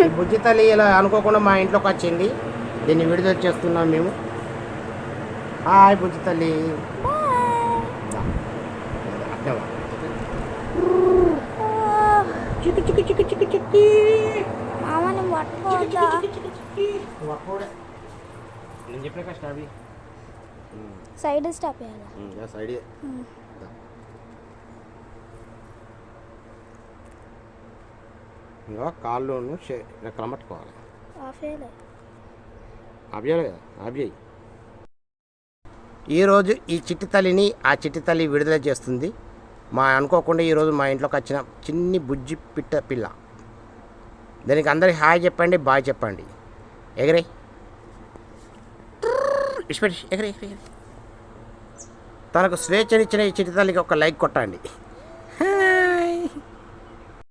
ఈ బుజ్జి తల్లి ఇలా అనుకోకుండా మా ఇంట్లోకి వచ్చింది. దీన్ని విడుదల చేస్తున్నాం మేము. హాయ్ బుజ్జి తల్లి. చిక్కి చిక్కి చిక్కి చిక్కి చిక్కి మామని పట్టుకోవద్దా? నేను చెప్పిన స్టాప్ సైడ్ స్టాప్ చేయాలా? సైడ్ ఇంకా కాళ్ళను రెక్కలు పట్టుకోవాలి. ఆబ్యాలి కదా, ఆబ్యాయి. ఈరోజు ఈ చిట్టి తల్లిని ఆ చిట్టి తల్లి విడుదల చేస్తుంది. అనుకోకుండా ఈరోజు మా ఇంట్లోకి వచ్చిన చిన్ని బుజ్జి పిల్ల. దానికి అందరికి హాయ్ చెప్పండి, బాయ్ చెప్పండి. ఎగరే ఇష్టపెట్టి ఎగరే. తనకు స్వేచ్ఛనిచ్చిన ఈ చిట్టి తల్లికి ఒక లైక్ కొట్టండి.